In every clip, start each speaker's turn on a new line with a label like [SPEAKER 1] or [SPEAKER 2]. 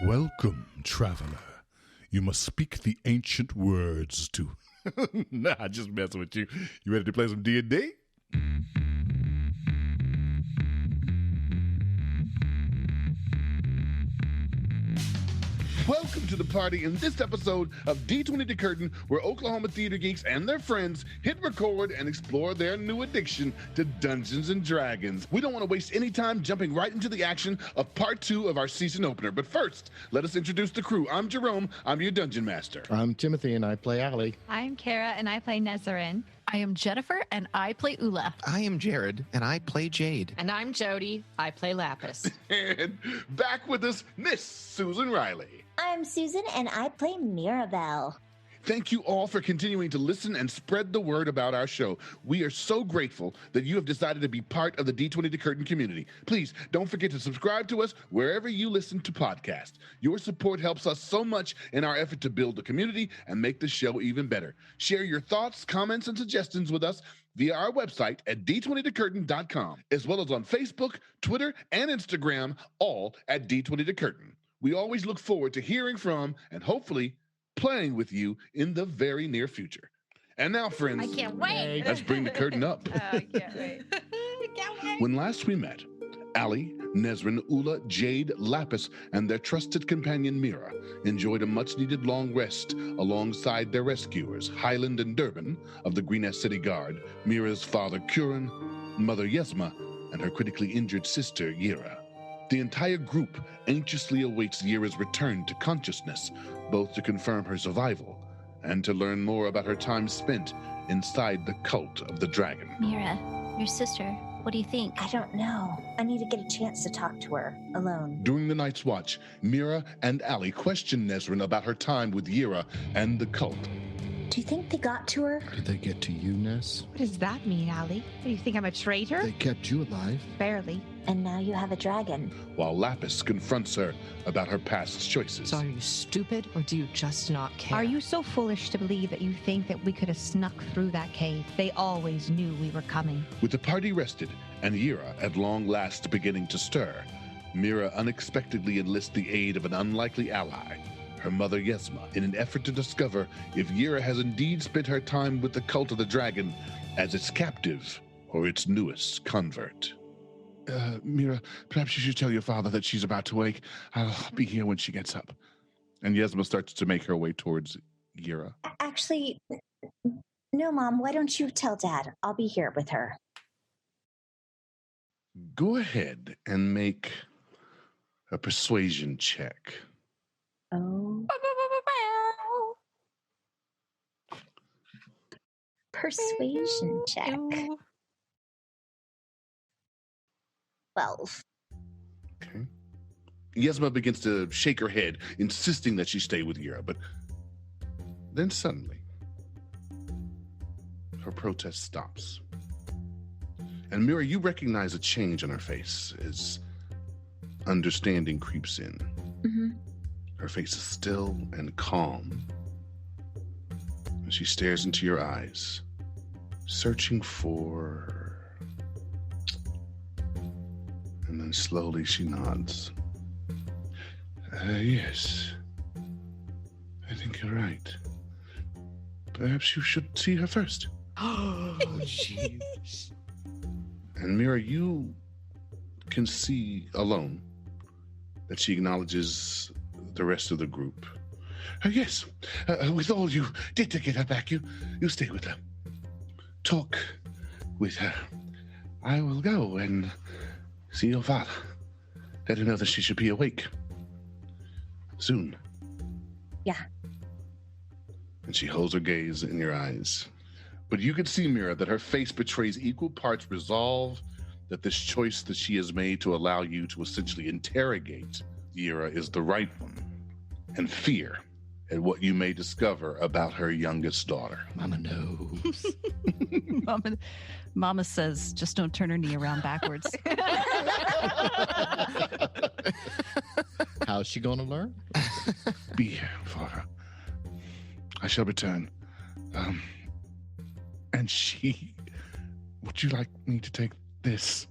[SPEAKER 1] Welcome, traveler. You must speak the ancient words to... Nah, just messing with you. You ready to play some D&D? Welcome to the party in this episode of D20 The Curtain, where Oklahoma theater geeks and their friends hit record and explore their new addiction to Dungeons and Dragons. We don't want to waste any time jumping right into the action of part 2 of our season opener. But first, let us introduce the crew. I'm Jerome. I'm your Dungeon Master.
[SPEAKER 2] I'm Timothy, and I play Allie.
[SPEAKER 3] I'm Kara, and I play Nesrin.
[SPEAKER 4] I am Jennifer, and I play Eula.
[SPEAKER 5] I am Jared, and I play Jaide.
[SPEAKER 6] And I'm Jody. I play Lapis.
[SPEAKER 1] And back with us, Miss Susan Riley.
[SPEAKER 7] I'm Susan, and I play Mirabelle.
[SPEAKER 1] Thank you all for continuing to listen and spread the word about our show. We are so grateful that you have decided to be part of the D20 The Curtain community. Please don't forget to subscribe to us wherever you listen to podcasts. Your support helps us so much in our effort to build the community and make the show even better. Share your thoughts, comments, and suggestions with us via our website at d20thecurtain.com, as well as on Facebook, Twitter, and Instagram, all at D20 The Curtain. We always look forward to hearing from and hopefully playing with you in the very near future. And now, friends,
[SPEAKER 3] I can't wait.
[SPEAKER 1] Let's bring the curtain up.
[SPEAKER 3] I can't wait. I can't wait.
[SPEAKER 1] When last we met, Allie, Nesrin, Eula, Jaide, Lapis, and their trusted companion Mira enjoyed a much-needed long rest alongside their rescuers, Highland and Durbin of the Greenest City Guard, Mira's father Curran, mother Yesma, and her critically injured sister Yera. The entire group anxiously awaits Yera's return to consciousness, both to confirm her survival and to learn more about her time spent inside the cult of the dragon.
[SPEAKER 7] Mira, your sister, what do you think? I don't know. I need to get a chance to talk to her alone.
[SPEAKER 1] During the night's watch, Mira and Allie question Nesrin about her time with Yera and the cult.
[SPEAKER 7] Do you think they got to her?
[SPEAKER 2] Did they get to you, Ness?
[SPEAKER 3] What does that mean, Allie? Do you think I'm a traitor?
[SPEAKER 2] They kept you alive.
[SPEAKER 3] Barely.
[SPEAKER 7] And now you have a dragon.
[SPEAKER 1] While Lapis confronts her about her past choices.
[SPEAKER 6] So are you stupid, or do you just not care?
[SPEAKER 3] Are you so foolish to believe that you think that we could have snuck through that cave? They always knew we were coming.
[SPEAKER 1] With the party rested and Yera at long last beginning to stir, Mira unexpectedly enlists the aid of an unlikely ally, her mother Yesma, in an effort to discover if Yera has indeed spent her time with the cult of the dragon as its captive or its newest convert. Mira, perhaps you should tell your father that she's about to wake. I'll be here when she gets up. And Yesma starts to make her way towards Yera.
[SPEAKER 7] Actually, no, Mom. Why don't you tell Dad? I'll be here with her.
[SPEAKER 1] Go ahead and make a persuasion check.
[SPEAKER 7] Oh. Persuasion check. 12.
[SPEAKER 1] Okay. Yesma begins to shake her head, insisting that she stay with Yera, but then suddenly, her protest stops. And Mira, you recognize a change on her face as understanding creeps in.
[SPEAKER 7] Mm-hmm.
[SPEAKER 1] Her face is still and calm, and she stares into your eyes, searching for... And then slowly she nods. Yes. I think you're right. Perhaps you should see her first.
[SPEAKER 5] Oh, jeez.
[SPEAKER 1] And Mira, you can see alone that she acknowledges the rest of the group. Yes, with all you did to get her back, you stay with her. Talk with her. I will go and see your father. Let her know that she should be awake. Soon.
[SPEAKER 7] Yeah.
[SPEAKER 1] And she holds her gaze in your eyes. But you can see, Mira, that her face betrays equal parts resolve, that this choice that she has made to allow you to essentially interrogate Yera is the right one, and fear at what you may discover about her youngest daughter.
[SPEAKER 2] Mama knows.
[SPEAKER 4] Mama says, just don't turn her knee around backwards.
[SPEAKER 2] How's she going to learn?
[SPEAKER 1] Be here for her. I shall return. And she... Would you like me to take this?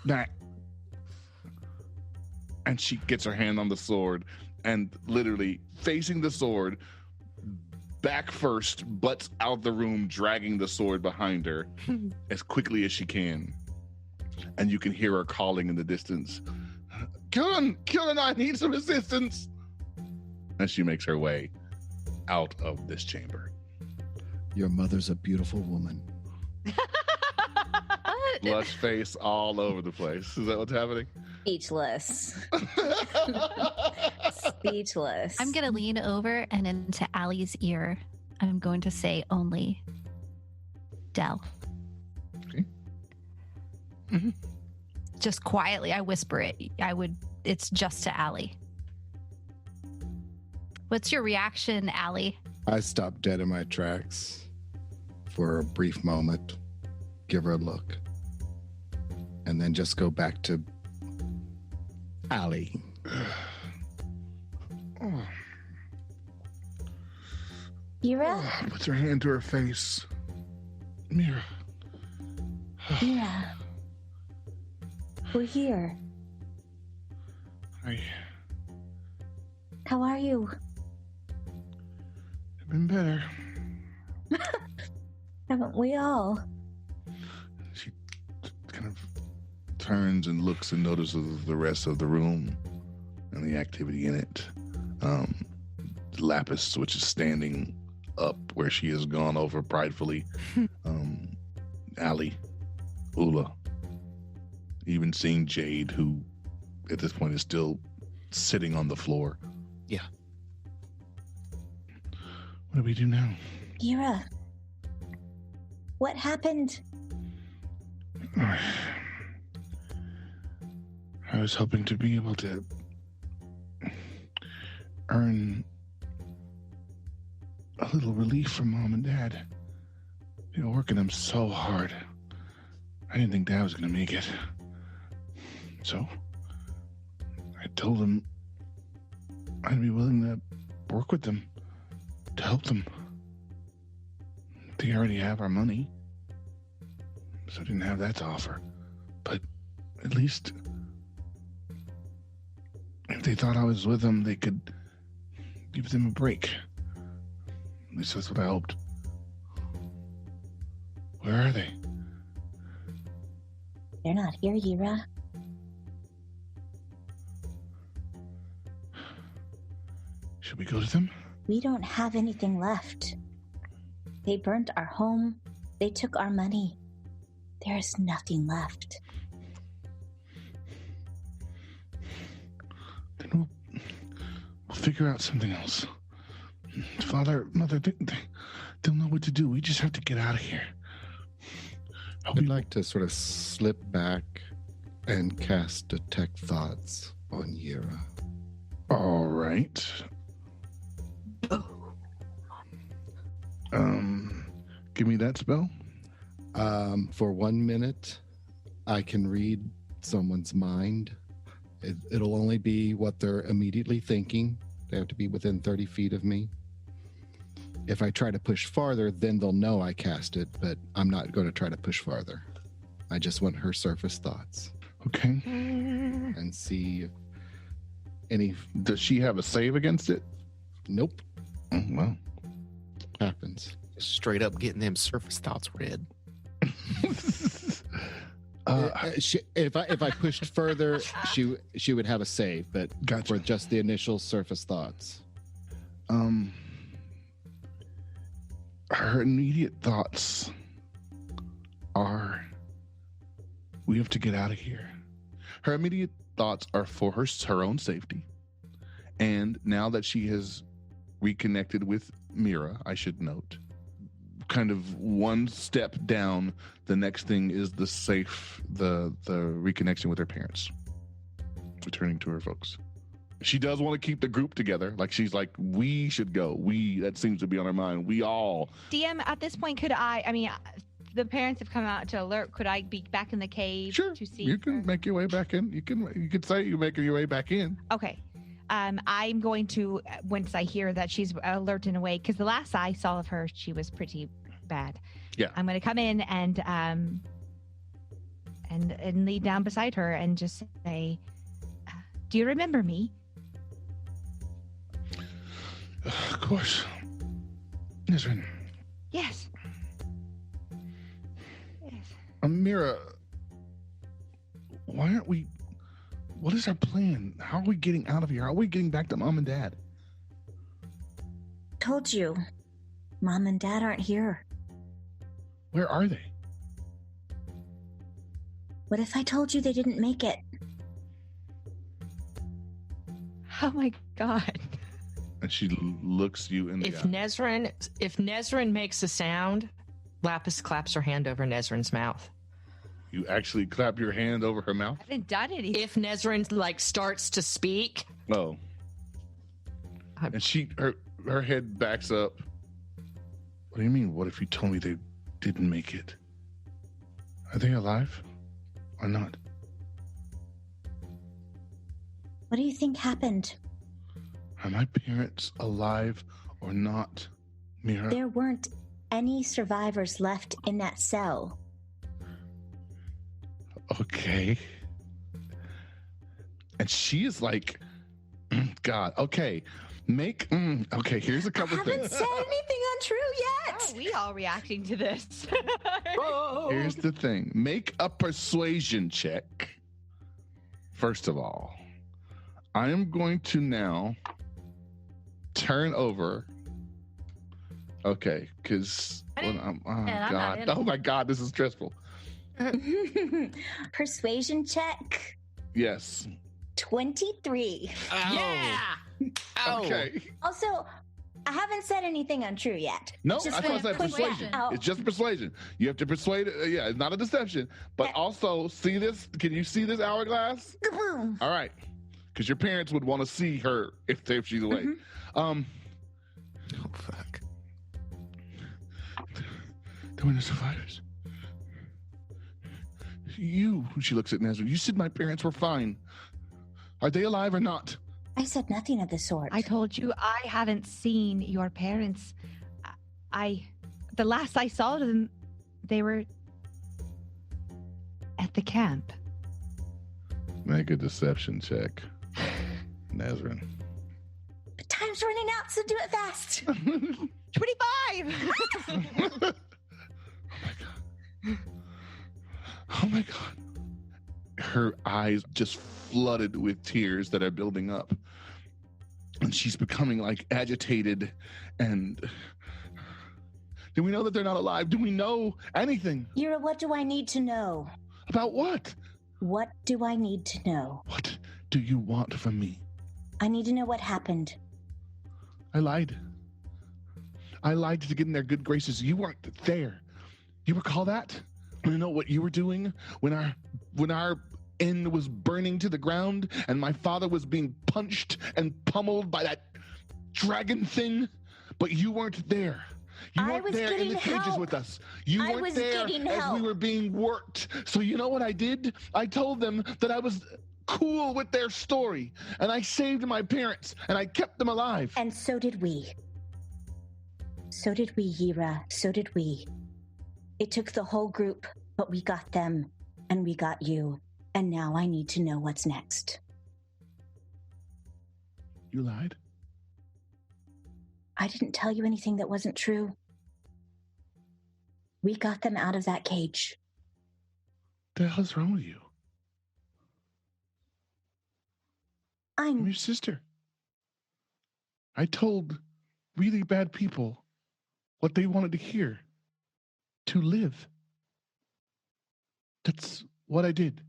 [SPEAKER 1] That. And she gets her hand on the sword and literally facing the sword, back first, butts out the room, dragging the sword behind her as quickly as she can. And you can hear her calling in the distance, Killen, I need some assistance. As she makes her way out of this chamber.
[SPEAKER 2] Your mother's a beautiful woman.
[SPEAKER 1] Blush face all over the place. Is that what's happening?
[SPEAKER 7] Speechless. Speechless.
[SPEAKER 4] I'm going to lean over and into Allie's ear. I'm going to say only Dell.
[SPEAKER 1] Okay.
[SPEAKER 4] Mm-hmm. Just quietly, I whisper it. It's just to Allie. What's your reaction, Allie?
[SPEAKER 2] I stop dead in my tracks for a brief moment, give her a look, and then just go back to Allie.
[SPEAKER 7] Yera?
[SPEAKER 1] Puts her hand to her face. Mira.
[SPEAKER 7] Mira. We're here. How are you?
[SPEAKER 1] I've been better.
[SPEAKER 7] Haven't we all?
[SPEAKER 1] She kind of turns and looks and notices the rest of the room and the activity in it. Lapis, which is standing up where she has gone over pridefully. Allie, Eula, even seeing Jaide, who at this point is still sitting on the floor.
[SPEAKER 5] Yeah.
[SPEAKER 1] What do we do now?
[SPEAKER 7] Yera. What happened?
[SPEAKER 1] I was hoping to be able to earn a little relief from Mom and Dad. They were working them so hard. I didn't think Dad was going to make it. So I told them I'd be willing to work with them to help them. They already have our money, so I didn't have that to offer. But at least if they thought I was with them, they could give them a break. At least that's what I hoped. Where are they?
[SPEAKER 7] They're not here, Yera.
[SPEAKER 1] Should we go to them?
[SPEAKER 7] We don't have anything left. They burnt our home. They took our money. There is nothing left.
[SPEAKER 1] Then we'll figure out something else. Father, Mother, they'll know what to do. We just have to get out of here.
[SPEAKER 2] I'd like to sort of slip back and cast Detect Thoughts on Yera.
[SPEAKER 1] All right. Give me that spell.
[SPEAKER 2] For 1 minute, I can read someone's mind. It'll only be what they're immediately thinking. They have to be within 30 feet of me. If I try to push farther, then they'll know I cast it, but I'm not going to try to push farther. I just want her surface thoughts.
[SPEAKER 1] Okay.
[SPEAKER 2] And see if any...
[SPEAKER 1] Does she have a save against it?
[SPEAKER 2] Nope.
[SPEAKER 1] Oh, well.
[SPEAKER 2] Happens.
[SPEAKER 5] Straight up getting them surface thoughts read.
[SPEAKER 2] If I pushed further, she would have a save, but
[SPEAKER 1] Gotcha.
[SPEAKER 2] for just the initial surface thoughts.
[SPEAKER 1] Her immediate thoughts are, we have to get out of here. Her immediate thoughts are for her own safety. And now that she has reconnected with Mira, I should note, kind of one step down, the next thing is the reconnection with her parents, returning to her folks. She does want to keep the group together. Like, she's like, we should go. That seems to be on her mind. We all.
[SPEAKER 3] DM, at this point, the parents have come out to alert. Could I be back in the cave
[SPEAKER 1] Sure.
[SPEAKER 3] to see?
[SPEAKER 1] You can make your way back in. You could say you're making your way back in.
[SPEAKER 3] Okay. I'm going to, once I hear that she's alert and awake, because the last I saw of her, she was pretty bad.
[SPEAKER 1] Yeah.
[SPEAKER 3] I'm going to come in and lead down beside her and just say, do you remember me?
[SPEAKER 1] course. Nesrin.
[SPEAKER 3] Yes. Yes.
[SPEAKER 1] Mira, why aren't we... What is our plan? How are we getting out of here? How are we getting back to Mom and Dad?
[SPEAKER 7] Told you. Mom and Dad aren't here.
[SPEAKER 1] Where are they?
[SPEAKER 7] What if I told you they didn't make it?
[SPEAKER 3] Oh my God.
[SPEAKER 1] And she looks you in the
[SPEAKER 6] If
[SPEAKER 1] eye.
[SPEAKER 6] Nesrin makes a sound, Lapis claps her hand over Nesrin's mouth.
[SPEAKER 1] You actually clap your hand over her mouth?
[SPEAKER 3] I haven't done anything.
[SPEAKER 6] If Nesrin like starts to speak,
[SPEAKER 1] Oh. And her head backs up. What do you mean? What if you told me they didn't make it? Are they alive or not?
[SPEAKER 7] What do you think happened?
[SPEAKER 1] Are my parents alive or not, Mira?
[SPEAKER 7] There weren't any survivors left in that cell.
[SPEAKER 1] Okay. And she is like, God, okay. Okay, here's a
[SPEAKER 7] I
[SPEAKER 1] couple
[SPEAKER 7] haven't
[SPEAKER 1] things.
[SPEAKER 7] said anything untrue
[SPEAKER 3] How
[SPEAKER 7] yet.
[SPEAKER 3] are we all reacting to this?
[SPEAKER 1] Here's the thing. Make a persuasion check. First of all, I am going to now turn over. Okay, because
[SPEAKER 4] I'm not
[SPEAKER 1] God.
[SPEAKER 4] in it.
[SPEAKER 1] Oh my God, this is stressful.
[SPEAKER 7] Persuasion check
[SPEAKER 1] Yes.
[SPEAKER 7] 23.
[SPEAKER 6] yeah.
[SPEAKER 5] Oh.
[SPEAKER 1] Okay.
[SPEAKER 7] Also, I haven't said anything untrue yet.
[SPEAKER 1] No,
[SPEAKER 7] Just
[SPEAKER 1] that's why I said
[SPEAKER 7] push
[SPEAKER 1] persuasion.
[SPEAKER 7] that out.
[SPEAKER 1] It's just persuasion. You have to persuade. Yeah, it's not a deception. But also, see this? Can you see this hourglass?
[SPEAKER 7] Kaboom.
[SPEAKER 1] All right, because your parents would want to see her if she's awake.
[SPEAKER 7] Mhm.
[SPEAKER 5] Oh, fuck.
[SPEAKER 1] There were no survivors. She looks at Nesrin. You said my parents were fine. Are they alive or not?
[SPEAKER 7] I said nothing of the sort.
[SPEAKER 3] I told you I haven't seen your parents. The last I saw them, they were at the camp.
[SPEAKER 1] Make a deception check, Nesrin.
[SPEAKER 7] But time's running out, so do it fast.
[SPEAKER 3] 25.
[SPEAKER 1] Oh my God. Her eyes just flooded with tears that are building up. And she's becoming like agitated. And do we know that they're not alive? Do we know anything?
[SPEAKER 7] Yera, what do I need to know?
[SPEAKER 1] About what?
[SPEAKER 7] What do I need to know?
[SPEAKER 1] What do you want from me?
[SPEAKER 7] I need to know what happened.
[SPEAKER 1] I lied. I lied to get in their good graces. You weren't there. You recall that? You know what you were doing when our inn was burning to the ground and my father was being punched and pummeled by that dragon thing? But you weren't there. You
[SPEAKER 7] I
[SPEAKER 1] weren't
[SPEAKER 7] was
[SPEAKER 1] there in
[SPEAKER 7] getting
[SPEAKER 1] the cages
[SPEAKER 7] help.
[SPEAKER 1] with us. You
[SPEAKER 7] I
[SPEAKER 1] weren't
[SPEAKER 7] was
[SPEAKER 1] there
[SPEAKER 7] getting
[SPEAKER 1] as
[SPEAKER 7] help.
[SPEAKER 1] we were being worked. So you know what I did? I told them that I was cool with their story and I saved my parents and I kept them alive.
[SPEAKER 7] And so did we. So did we, Yera. So did we. It took the whole group, but we got them, and we got you. And now I need to know what's next.
[SPEAKER 1] You lied?
[SPEAKER 7] I didn't tell you anything that wasn't true. We got them out of that cage.
[SPEAKER 1] What the hell's wrong with you? I'm
[SPEAKER 7] I'm
[SPEAKER 1] your sister. I told really bad people what they wanted to hear. To live. That's what I did.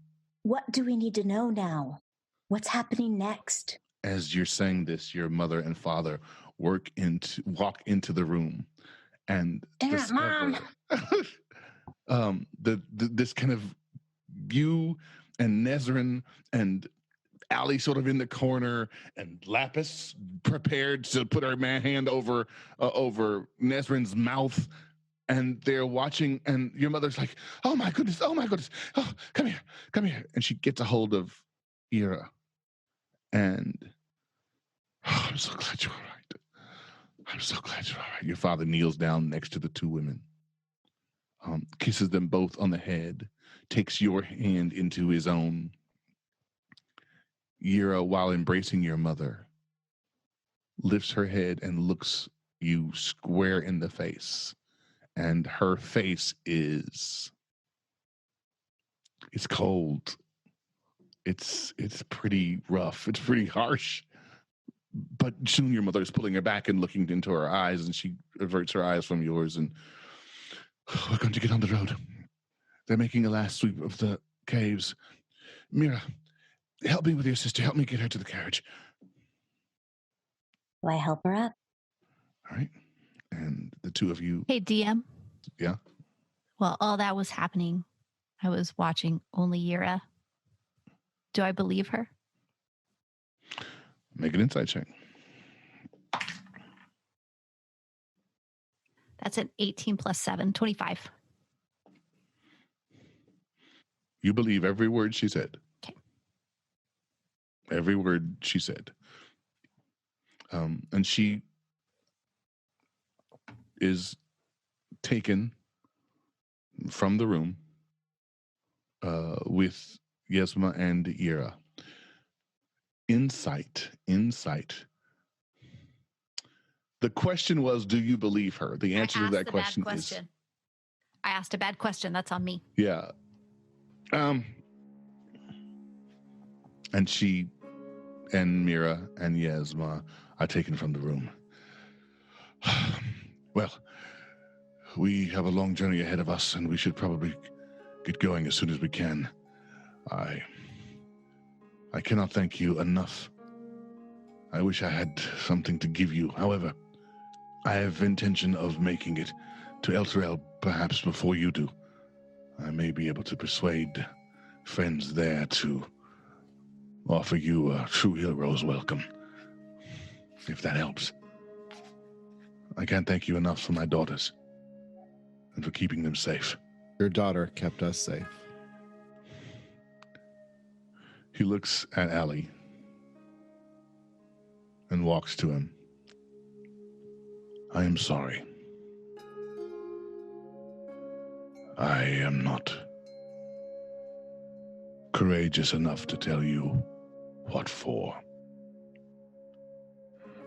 [SPEAKER 7] What do we need to know now? What's happening next?
[SPEAKER 1] As you're saying this, your mother and father walk into the room and
[SPEAKER 7] Damn it, Mom.
[SPEAKER 1] this kind of you and Nesrin and Allie sort of in the corner and Lapis prepared to put her hand over Nesrin's mouth. And they're watching, and your mother's like, oh my goodness, oh, come here. And she gets a hold of Yera. And I'm so glad you're all right. I'm so glad you're all right. Your father kneels down next to the two women, kisses them both on the head, takes your hand into his own. Yera, while embracing your mother, lifts her head and looks you square in the face. And her face it's cold. It's pretty rough. It's pretty harsh. But soon your mother is pulling her back and looking into her eyes, and she averts her eyes from yours. And we're going to get on the road. They're making a last sweep of the caves. Mira, help me with your sister. Help me get her to the carriage.
[SPEAKER 7] Do I help her up?
[SPEAKER 1] All right. And the two of you.
[SPEAKER 4] Hey, DM.
[SPEAKER 1] Yeah.
[SPEAKER 4] While all that was happening, I was watching only Yera. Do I believe her?
[SPEAKER 1] Make an insight check.
[SPEAKER 4] That's an 18 plus 7, 25.
[SPEAKER 1] You believe every word she said.
[SPEAKER 4] Okay.
[SPEAKER 1] Every word she said. And she is taken from the room with Yesma and Yera. Insight. The question was, do you believe her? The answer to that question is...
[SPEAKER 4] I asked a bad question. That's on me.
[SPEAKER 1] Yeah. And she and Mira and Yesma are taken from the room. Well, we have a long journey ahead of us, and we should probably get going as soon as we can. I cannot thank you enough. I wish I had something to give you. However, I have intention of making it to Elturel perhaps before you do. I may be able to persuade friends there to offer you a true hero's welcome, if that helps. I can't thank you enough for my daughters and for keeping them safe.
[SPEAKER 2] Your daughter kept us safe.
[SPEAKER 1] He looks at Allie and walks to him. I am sorry. I am not courageous enough to tell you what for.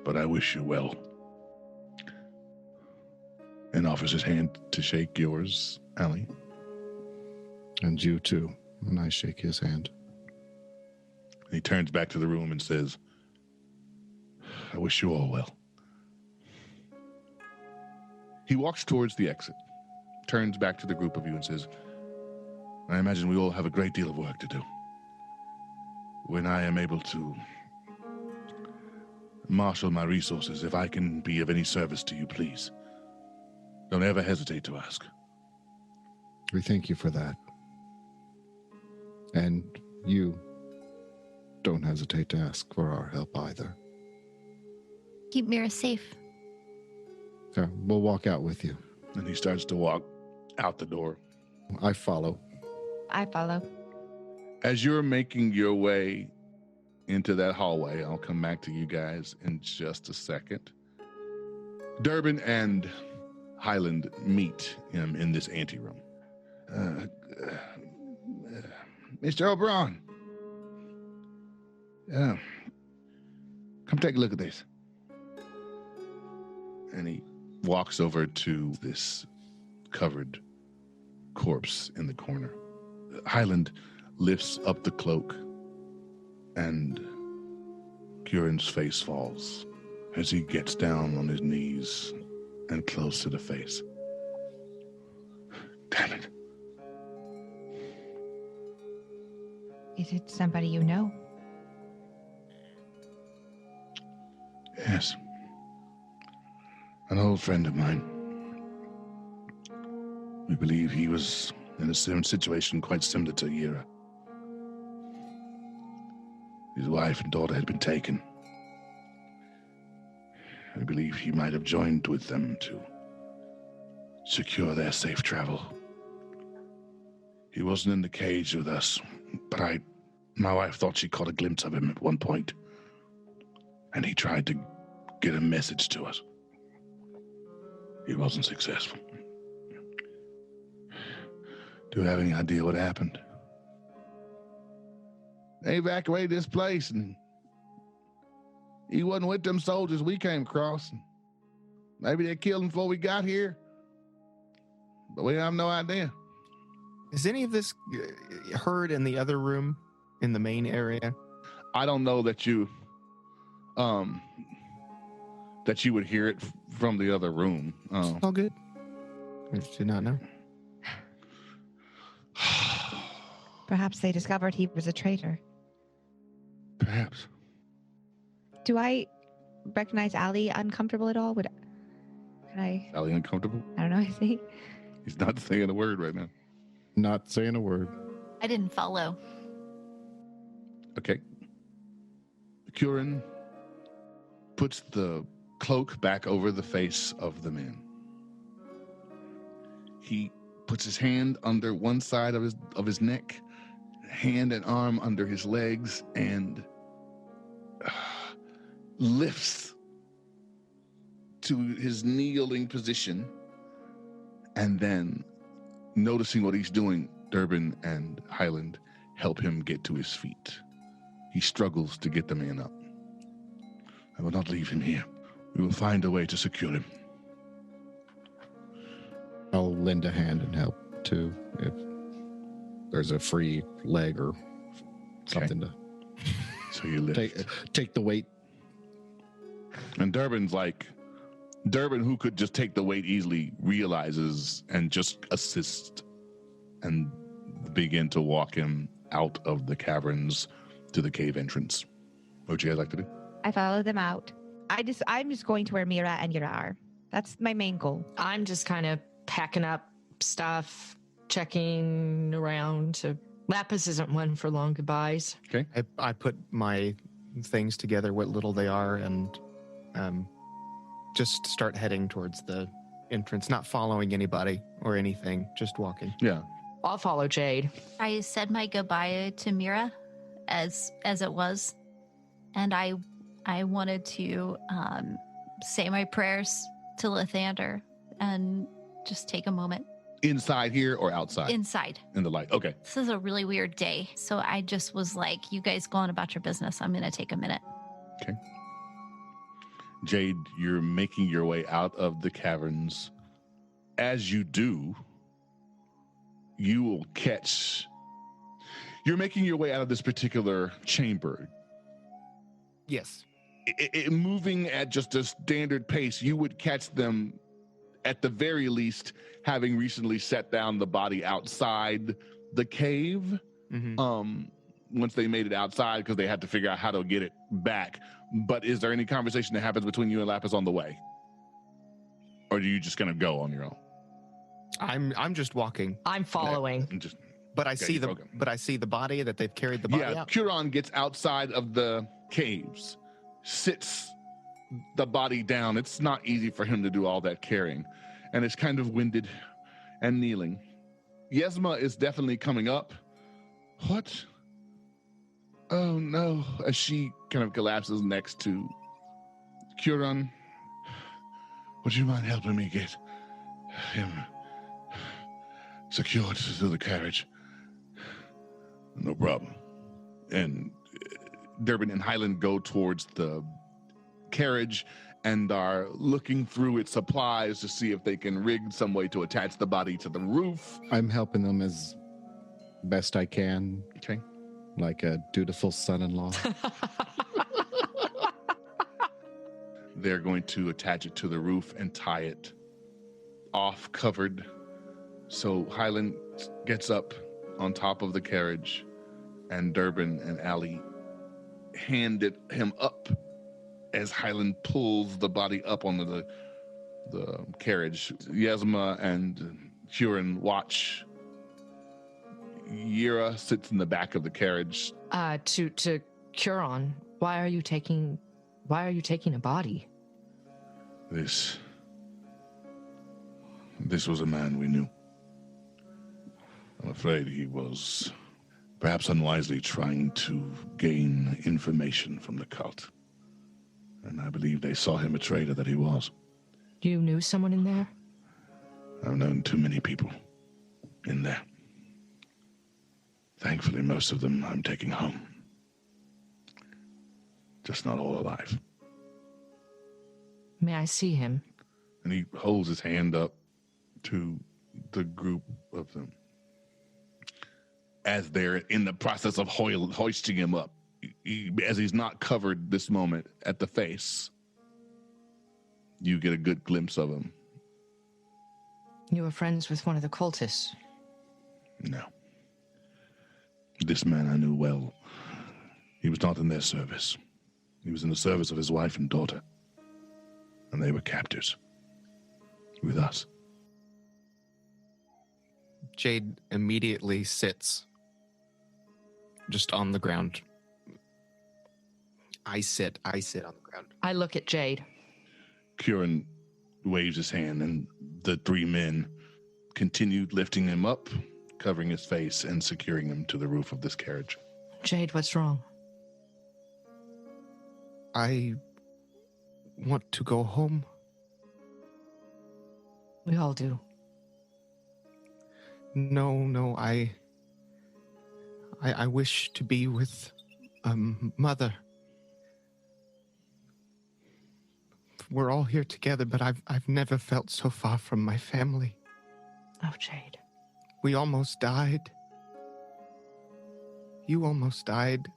[SPEAKER 1] But I wish you well. And offers his hand to shake yours, Allie.
[SPEAKER 2] And you too. And I shake his hand.
[SPEAKER 1] He turns back to the room and says, I wish you all well. He walks towards the exit, turns back to the group of you and says, I imagine we all have a great deal of work to do. When I am able to marshal my resources, if I can be of any service to you, please, don't ever hesitate to ask.
[SPEAKER 2] We thank you for that. And you don't hesitate to ask for our help either.
[SPEAKER 4] Keep Mira safe.
[SPEAKER 2] Yeah, we'll walk out with you.
[SPEAKER 1] And he starts to walk out the door.
[SPEAKER 2] I follow.
[SPEAKER 3] I follow.
[SPEAKER 1] As you're making your way into that hallway, I'll come back to you guys in just a second. Durbin and Highland meet him in this anteroom. Mr. O'Brien. Come take a look at this. And he walks over to this covered corpse in the corner. Highland lifts up the cloak, and Kieran's face falls as he gets down on his knees and close to the face. Damn it.
[SPEAKER 3] Is it somebody you know?
[SPEAKER 1] Yes. An old friend of mine. We believe he was in a situation quite similar to Yera. His wife and daughter had been taken. I believe he might have joined with them to secure their safe travel. He wasn't in the cage with us, but my wife thought she caught a glimpse of him at one point, and he tried to get a message to us. He wasn't successful. Do you have any idea what happened? They evacuated this place, and He wasn't with them soldiers we came across. Maybe they killed him before we got here. But we have no idea.
[SPEAKER 5] Is any of this heard in the other room, in the main area?
[SPEAKER 1] I don't know that you would hear it from the other room.
[SPEAKER 5] All good. I just did not know.
[SPEAKER 3] Perhaps they discovered he was a traitor.
[SPEAKER 1] Perhaps.
[SPEAKER 3] Do I recognize Ali uncomfortable at all? Could I?
[SPEAKER 1] Ali uncomfortable?
[SPEAKER 3] I don't know. I think.
[SPEAKER 1] He's not saying a word right now.
[SPEAKER 2] Not saying a word.
[SPEAKER 4] I didn't follow.
[SPEAKER 1] Okay. Curran puts the cloak back over the face of the man. He puts his hand under one side of his neck, hand and arm under his legs, and lifts to his kneeling position. And then, noticing what he's doing, Durbin and Highland help him get to his feet. He struggles to get the man up. I will not leave him here. We will find a way to secure him.
[SPEAKER 2] I'll lend a hand and help too if there's a free leg or something to
[SPEAKER 1] So you lift.
[SPEAKER 2] take the weight.
[SPEAKER 1] And Durbin, who could just take the weight easily, realizes and just assists and begin to walk him out of the caverns to the cave entrance. What would you guys like to do?
[SPEAKER 3] I follow them out. I'm just going to where Mira and Yera are. That's my main goal.
[SPEAKER 6] I'm just kind of packing up stuff, checking around. Lapis isn't one for long goodbyes.
[SPEAKER 1] Okay.
[SPEAKER 5] I put my things together, what little they are, and just start heading towards the entrance, not following anybody or anything, just walking.
[SPEAKER 1] Yeah.
[SPEAKER 6] I'll follow Jaide.
[SPEAKER 4] I said my goodbye to Mira as it was, and I wanted to say my prayers to Lathander and just take a moment.
[SPEAKER 1] Inside here or outside?
[SPEAKER 4] Inside.
[SPEAKER 1] In the light. Okay.
[SPEAKER 4] This is a really weird day, so I just was like, you guys go on about your business. I'm going to take a minute.
[SPEAKER 1] Okay. Jaide, you're making your way out of the caverns. As you do, you will catch... You're making your way out of this particular chamber.
[SPEAKER 5] Yes.
[SPEAKER 1] Moving at just a standard pace, you would catch them, at the very least, having recently set down the body outside the cave.
[SPEAKER 5] Mm-hmm.
[SPEAKER 1] Once they made it outside, because they had to figure out how to get it back. But is there any conversation that happens between you and Lapis on the way, or are you just gonna go on your own?
[SPEAKER 5] I'm just walking,
[SPEAKER 6] I'm following.
[SPEAKER 5] but I see the body that they've carried the body out.
[SPEAKER 1] Curran gets outside of the caves, sits the body down. It's not easy for him to do all that carrying, and is kind of winded and kneeling. Yesma is definitely coming up. What? Oh no, as she kind of collapses next to Curran. Would you mind helping me get him secured to the carriage? No problem. And Durbin and Highland go towards the carriage and are looking through its supplies to see if they can rig some way to attach the body to the roof.
[SPEAKER 2] I'm helping them as best I can.
[SPEAKER 1] Okay.
[SPEAKER 2] Like a dutiful son-in-law.
[SPEAKER 1] They're going to attach it to the roof and tie it off, covered. So Highland gets up on top of the carriage, and Durbin and Ali hand him up as Highland pulls the body up onto the carriage. Yesma and Curran watch. Yera sits in the back of the carriage.
[SPEAKER 6] To Curran, why are you taking a body?
[SPEAKER 1] This was a man we knew. I'm afraid he was perhaps unwisely trying to gain information from the cult. And I believe they saw him a traitor that he was.
[SPEAKER 6] You knew someone in there?
[SPEAKER 1] I've known too many people in there. Thankfully, most of them I'm taking home. Just not all alive.
[SPEAKER 6] May I see him?
[SPEAKER 1] And he holds his hand up to the group of them. As they're in the process of hoisting him up, as he's not covered this moment at the face, you get a good glimpse of him.
[SPEAKER 6] You were friends with one of the cultists?
[SPEAKER 1] No. This man I knew well. He was not in their service. He was in the service of his wife and daughter. And they were captors. With us.
[SPEAKER 5] Jaide immediately sits just on the ground. I sit on the ground.
[SPEAKER 6] I look at Jaide.
[SPEAKER 1] Kieran waves his hand, and the three men continued lifting him up, covering his face, and securing him to the roof of this carriage.
[SPEAKER 6] Jaide, what's wrong?
[SPEAKER 5] I want to go home.
[SPEAKER 6] We all do.
[SPEAKER 5] No, I wish to be with Mother. We're all here together, but I've never felt so far from my family.
[SPEAKER 6] Oh, Jaide.
[SPEAKER 5] We almost died. You almost died.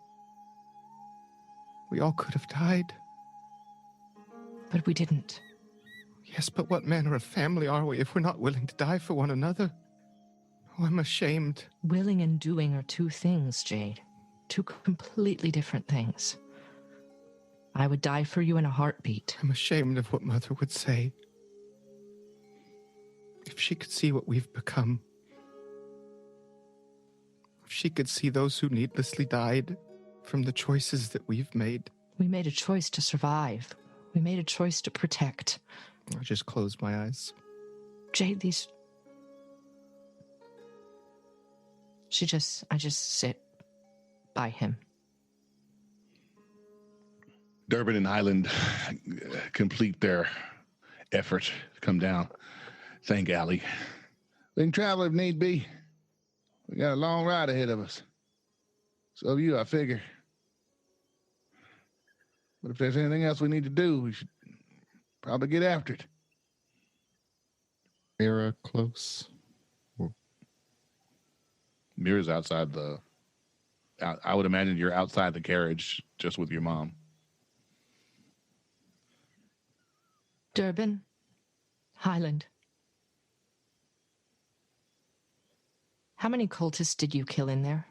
[SPEAKER 5] We all could have died.
[SPEAKER 6] But we didn't.
[SPEAKER 5] Yes, but what manner of family are we if we're not willing to die for one another? Oh, I'm ashamed.
[SPEAKER 6] Willing and doing are two things, Jaide. Two completely different things. I would die for you in a heartbeat.
[SPEAKER 5] I'm ashamed of what Mother would say. If she could see what we've become. If she could see those who needlessly died from the choices that we've made.
[SPEAKER 6] We made a choice to survive. We made a choice to protect.
[SPEAKER 5] I just closed my eyes.
[SPEAKER 6] Jaide, I just sit by him.
[SPEAKER 1] Durbin and Highland complete their effort to come down. Thank Allie. We can travel if need be. We got a long ride ahead of us. So have you, I figure. But if there's anything else we need to do, we should probably get after it.
[SPEAKER 2] Mira close.
[SPEAKER 1] Mira's outside I would imagine you're outside the carriage just with your mom.
[SPEAKER 6] Durbin, Highland. How many cultists did you kill in there?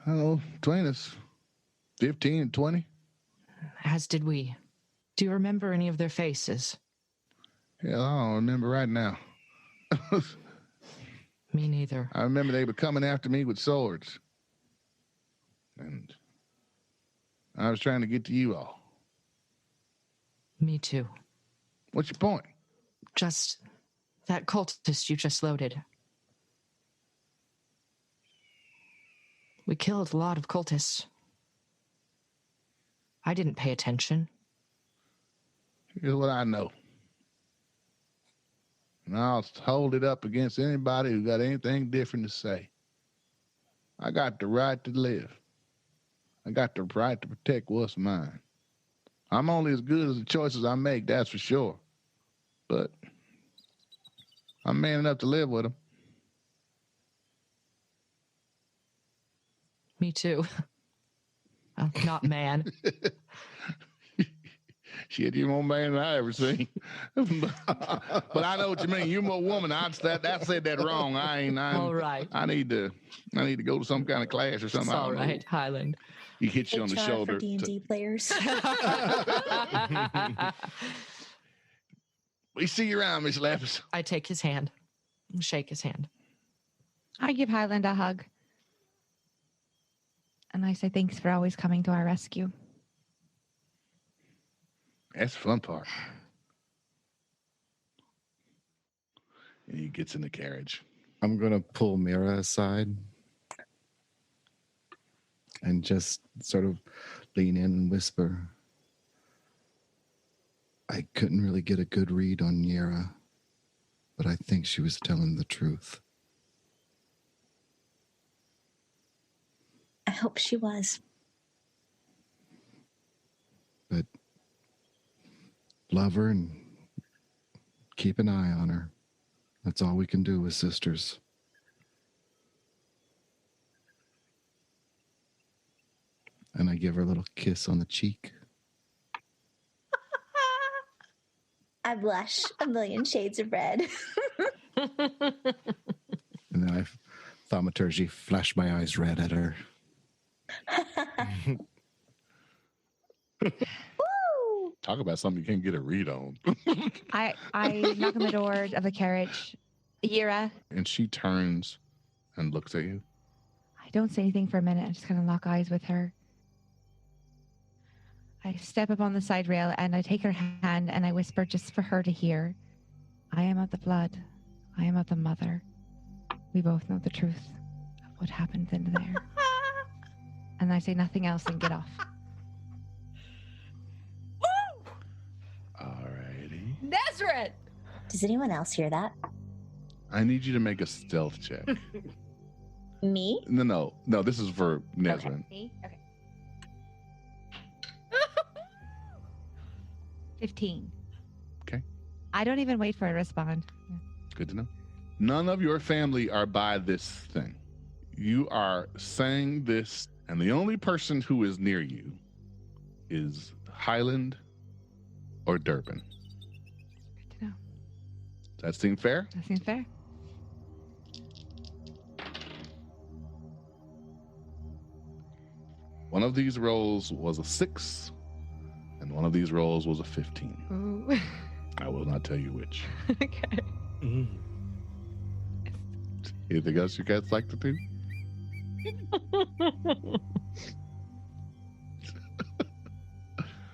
[SPEAKER 1] I don't know, between us, 15 and 20.
[SPEAKER 6] As did we. Do you remember any of their faces?
[SPEAKER 1] Hell, I don't remember right now.
[SPEAKER 6] Me neither.
[SPEAKER 1] I remember they were coming after me with swords. And I was trying to get to you all.
[SPEAKER 6] Me too.
[SPEAKER 1] What's your point?
[SPEAKER 6] Just that cultist you just loaded. We killed a lot of cultists. I didn't pay attention.
[SPEAKER 1] Here's what I know. And I'll hold it up against anybody who got anything different to say. I got the right to live. I got the right to protect what's mine. I'm only as good as the choices I make, that's for sure. But I'm man enough to live with them.
[SPEAKER 6] Me too. I'm not man.
[SPEAKER 1] Shit, you're more man than I ever seen. But I know what you mean. You're more woman. I said that wrong.
[SPEAKER 6] All right.
[SPEAKER 1] I need to go to some kind of class or something.
[SPEAKER 6] It's all right, Highland.
[SPEAKER 1] He hits you on the
[SPEAKER 7] HR
[SPEAKER 1] shoulder.
[SPEAKER 7] for D&D players.
[SPEAKER 1] We see you around, Miss Lapis.
[SPEAKER 6] I take his hand, shake his hand.
[SPEAKER 3] I give Highland a hug. And I say thanks for always coming to our rescue.
[SPEAKER 1] That's the fun part. And he gets in the carriage.
[SPEAKER 2] I'm going to pull Mira aside and just sort of lean in and whisper. I couldn't really get a good read on Yera, but I think she was telling the truth.
[SPEAKER 7] I hope she was.
[SPEAKER 2] love her and keep an eye on her. That's all we can do as sisters. And I give her a little kiss on the cheek.
[SPEAKER 7] I blush a million shades of red.
[SPEAKER 2] And then I thaumaturgy flash my eyes red at her.
[SPEAKER 7] Woo!
[SPEAKER 1] Talk about something you can't get a read on.
[SPEAKER 3] I knock on the door of the carriage. Yera.
[SPEAKER 1] And she turns and looks at you.
[SPEAKER 3] I don't say anything for a minute. I just kind of lock eyes with her. I step up on the side rail and I take her hand and I whisper just for her to hear. I am of the blood. I am of the mother. We both know the truth of what happened in there. And I say nothing else and get off.
[SPEAKER 1] Alrighty.
[SPEAKER 6] Nesrin!
[SPEAKER 7] Does anyone else hear that?
[SPEAKER 1] I need you to make a stealth check.
[SPEAKER 7] Me?
[SPEAKER 1] No, this is for Nesrin.
[SPEAKER 3] Okay. Me? Okay. 15.
[SPEAKER 1] Okay.
[SPEAKER 3] I don't even wait for a respond.
[SPEAKER 1] Good to know. None of your family are by this thing. You are saying this, and the only person who is near you is Highland or Durbin.
[SPEAKER 3] Good to know.
[SPEAKER 1] Does that seem fair?
[SPEAKER 3] That seems fair.
[SPEAKER 1] One of these rolls was a 6, and one of these rolls was a 15.
[SPEAKER 3] Ooh.
[SPEAKER 1] I will not tell you which.
[SPEAKER 3] Okay.
[SPEAKER 1] Anything else you guys like to do?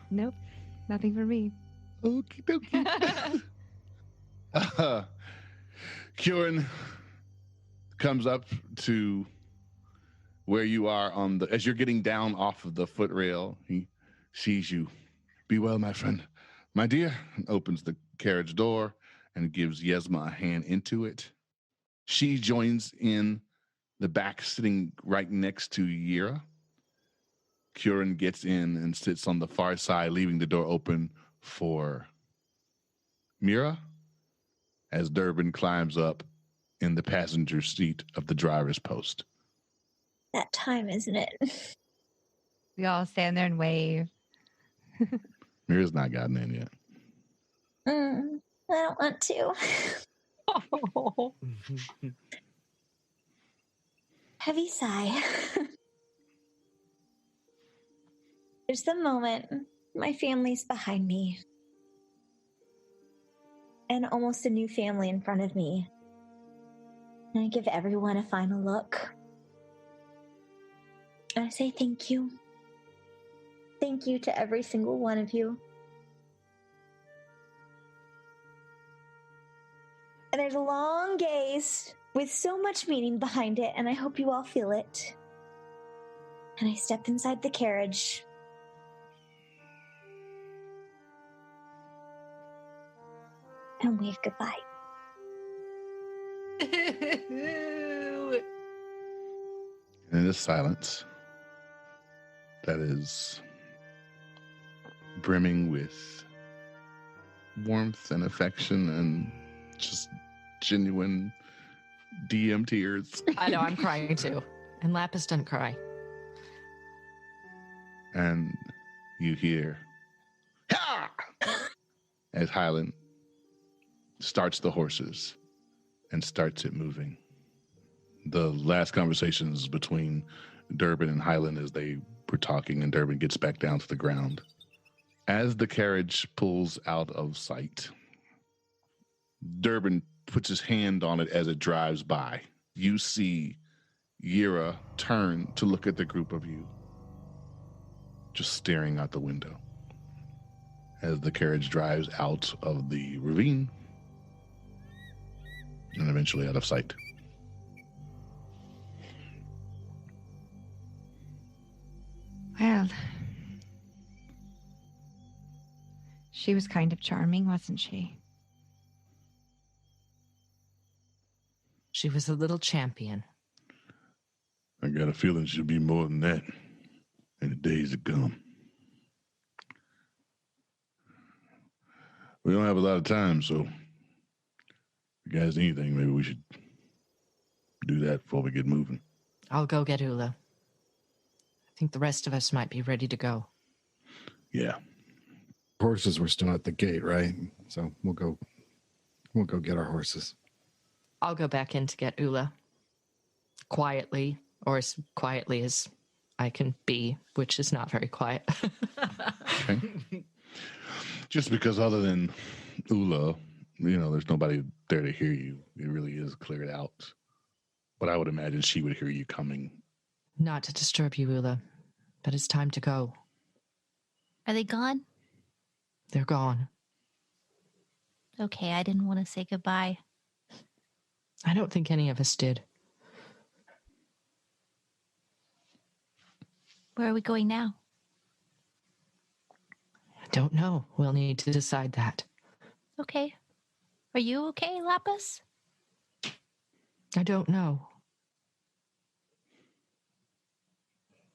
[SPEAKER 3] Nope. Nothing for me.
[SPEAKER 1] Okie dokie. Kieran comes up to where you are as you're getting down off of the footrail. He sees you. Be well, my friend. My dear, and opens the carriage door and gives Yesma a hand into it. She joins in the back, sitting right next to Yera. Kieran gets in and sits on the far side, leaving the door open for Mira as Durbin climbs up in the passenger seat of the driver's post.
[SPEAKER 7] That time, isn't it?
[SPEAKER 3] We all stand there and wave.
[SPEAKER 1] Mira's not gotten in yet.
[SPEAKER 7] I don't want to. Heavy sigh. There's the moment my family's behind me. And almost a new family in front of me. And I give everyone a final look. And I say thank you. Thank you to every single one of you. And there's a long gaze with so much meaning behind it, and I hope you all feel it. And I step inside the carriage. And wave goodbye.
[SPEAKER 1] And in this silence that is brimming with warmth and affection and just genuine DM tears.
[SPEAKER 6] I know, I'm crying too. And Lapis doesn't cry.
[SPEAKER 1] And you hear, ha! As Highland starts the horses and starts it moving. The last conversations between Durbin and Highland as they were talking, and Durbin gets back down to the ground. As the carriage pulls out of sight, Durbin puts his hand on it as it drives by. You see Yera turn to look at the group of you, just staring out the window as the carriage drives out of the ravine and eventually out of sight.
[SPEAKER 3] Well, she was kind of charming, wasn't she?
[SPEAKER 6] She was a little champion.
[SPEAKER 1] I got a feeling she'll be more than that in the days to come. We don't have a lot of time, so if you guys need anything, maybe we should do that before we get moving.
[SPEAKER 6] I'll go get Eula. I think the rest of us might be ready to go.
[SPEAKER 1] Yeah.
[SPEAKER 2] Horses were still at the gate, right? So we'll go get our horses.
[SPEAKER 6] I'll go back in to get Eula. Quietly, or as quietly as I can be, which is not very quiet.
[SPEAKER 1] Okay. Just because other than Eula, there's nobody there to hear you. It really is cleared out. But I would imagine she would hear you coming.
[SPEAKER 6] Not to disturb you, Eula, but it's time to go.
[SPEAKER 4] Are they gone?
[SPEAKER 6] They're gone.
[SPEAKER 4] Okay, I didn't want to say goodbye.
[SPEAKER 6] I don't think any of us did.
[SPEAKER 4] Where are we going now?
[SPEAKER 6] I don't know. We'll need to decide that.
[SPEAKER 4] Okay. Are you okay, Lapis?
[SPEAKER 6] I don't know.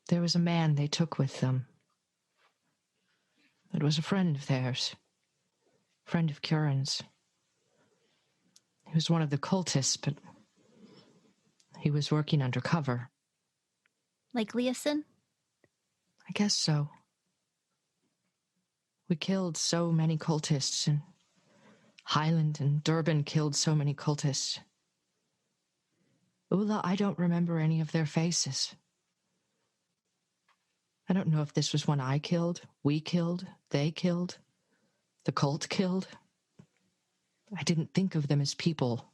[SPEAKER 6] There was a man they took with them. It was a friend of theirs. Friend of Curran's. He was one of the cultists, but he was working undercover.
[SPEAKER 4] Like Leosin?
[SPEAKER 6] I guess so. We killed so many cultists, and Highland and Durban killed so many cultists. Eula, I don't remember any of their faces. I don't know if this was one I killed, we killed, they killed, the cult killed. I didn't think of them as people.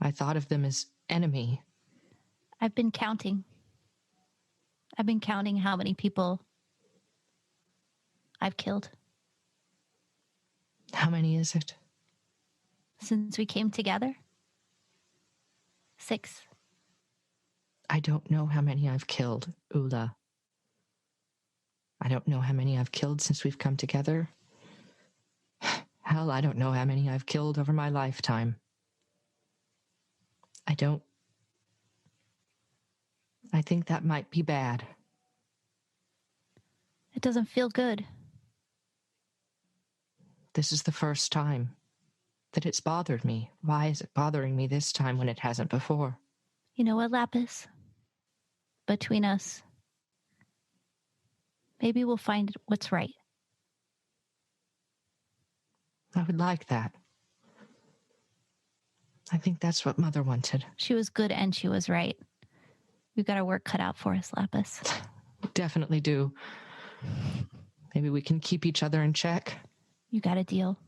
[SPEAKER 6] I thought of them as enemy.
[SPEAKER 4] I've been counting. I've been counting how many people I've killed.
[SPEAKER 6] How many is it?
[SPEAKER 4] Since we came together? 6.
[SPEAKER 6] I don't know how many I've killed, Eula. I don't know how many I've killed since we've come together. Hell, I don't know how many I've killed over my lifetime. I think that might be bad.
[SPEAKER 4] It doesn't feel good.
[SPEAKER 6] This is the first time that it's bothered me. Why is it bothering me this time when it hasn't before?
[SPEAKER 4] You know what, Lapis? Between us, maybe we'll find what's right.
[SPEAKER 6] I would like that. I think that's what Mother wanted.
[SPEAKER 4] She was good and she was right. We've got our work cut out for us, Lapis.
[SPEAKER 6] We definitely do. Maybe we can keep each other in check.
[SPEAKER 4] You got a deal.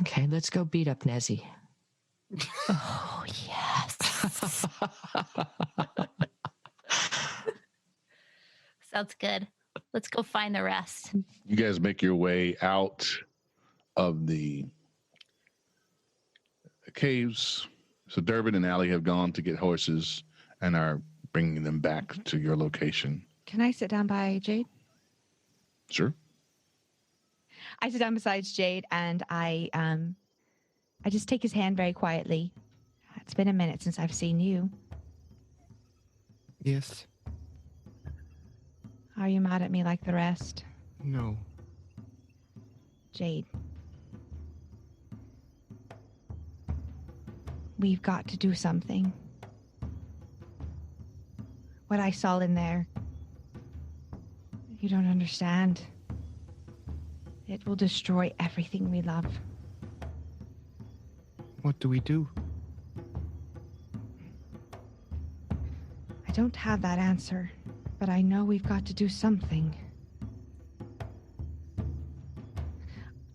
[SPEAKER 6] Okay, let's go beat up Nezzy.
[SPEAKER 4] Oh, yes. Sounds good. Let's go find the rest.
[SPEAKER 1] You guys make your way out of the caves. So Durbin and Allie have gone to get horses and are bringing them back to your location.
[SPEAKER 3] Can I sit down by Jade?
[SPEAKER 1] Sure.
[SPEAKER 3] I sit down beside Jade and I just take his hand very quietly. It's been a minute since I've seen you.
[SPEAKER 5] Yes.
[SPEAKER 3] Are you mad at me like the rest?
[SPEAKER 5] No.
[SPEAKER 3] Jade. We've got to do something. What I saw in there, you don't understand. It will destroy everything we love.
[SPEAKER 5] What do we do?
[SPEAKER 3] I don't have that answer, but I know we've got to do something.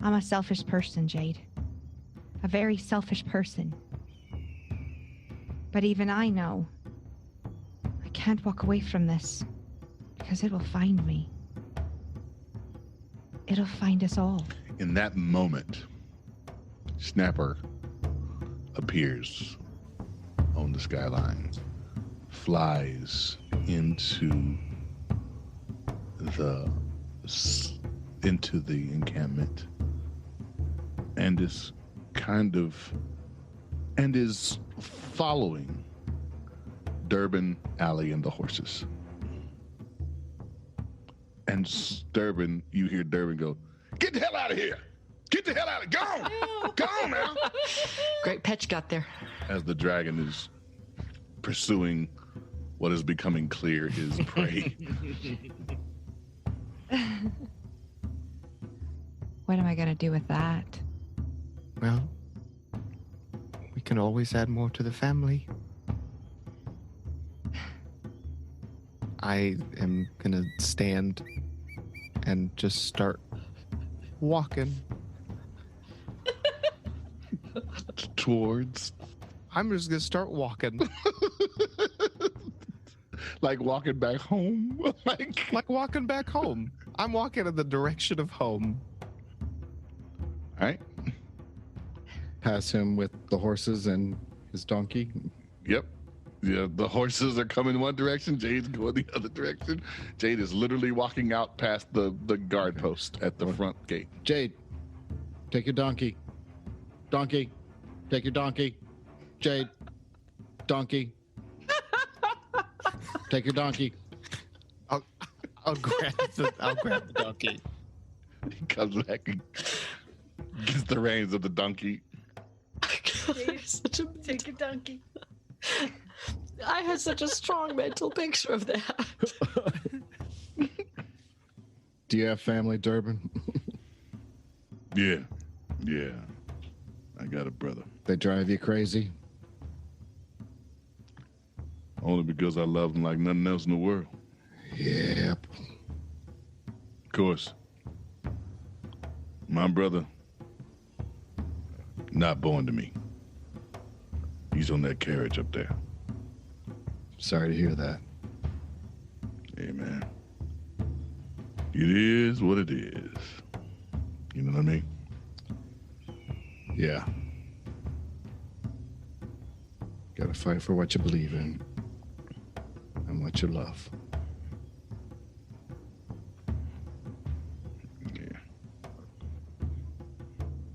[SPEAKER 3] I'm a selfish person, Jade. A very selfish person. But even I know I can't walk away from this because it will find me. It'll find us all.
[SPEAKER 1] In that moment, Snapper appears on the skyline, flies into the encampment, and is following Durbin, Allie, and the horses. And Durbin, you hear Durbin go, "Get the hell out of here! Get the hell out of here! Go on! Go on now!"
[SPEAKER 6] Great pitch got there.
[SPEAKER 1] As the dragon is pursuing what is becoming clear is prey.
[SPEAKER 3] What am I going to do with that?
[SPEAKER 5] Well, we can always add more to the family. I am gonna stand and just start walking.
[SPEAKER 1] Towards?
[SPEAKER 5] I'm just gonna start walking.
[SPEAKER 1] Like walking back home?
[SPEAKER 5] Like walking back home. I'm walking in the direction of home.
[SPEAKER 1] All right.
[SPEAKER 2] Pass him with the horses and his donkey.
[SPEAKER 1] Yep. Yeah, the horses are coming one direction. Jade's going the other direction. Jade is literally walking out past the guard post at the front gate.
[SPEAKER 2] Jade, take your donkey. Donkey, take your donkey. Jade, donkey. Take your donkey.
[SPEAKER 5] I'll grab the donkey.
[SPEAKER 1] He comes back and gets the reins of the donkey.
[SPEAKER 6] Take a donkey. I had such a strong mental picture of that.
[SPEAKER 2] Do you have family, Durbin?
[SPEAKER 1] Yeah. I got a brother.
[SPEAKER 2] They drive you crazy?
[SPEAKER 1] Only because I love him like nothing else in the world.
[SPEAKER 2] Yep.
[SPEAKER 1] Of course. My brother, not born to me. He's on that carriage up there.
[SPEAKER 2] Sorry to hear that.
[SPEAKER 1] Hey, man. It is what it is. You know what I mean?
[SPEAKER 2] Yeah. Gotta fight for what you believe in and what you love.
[SPEAKER 1] Yeah.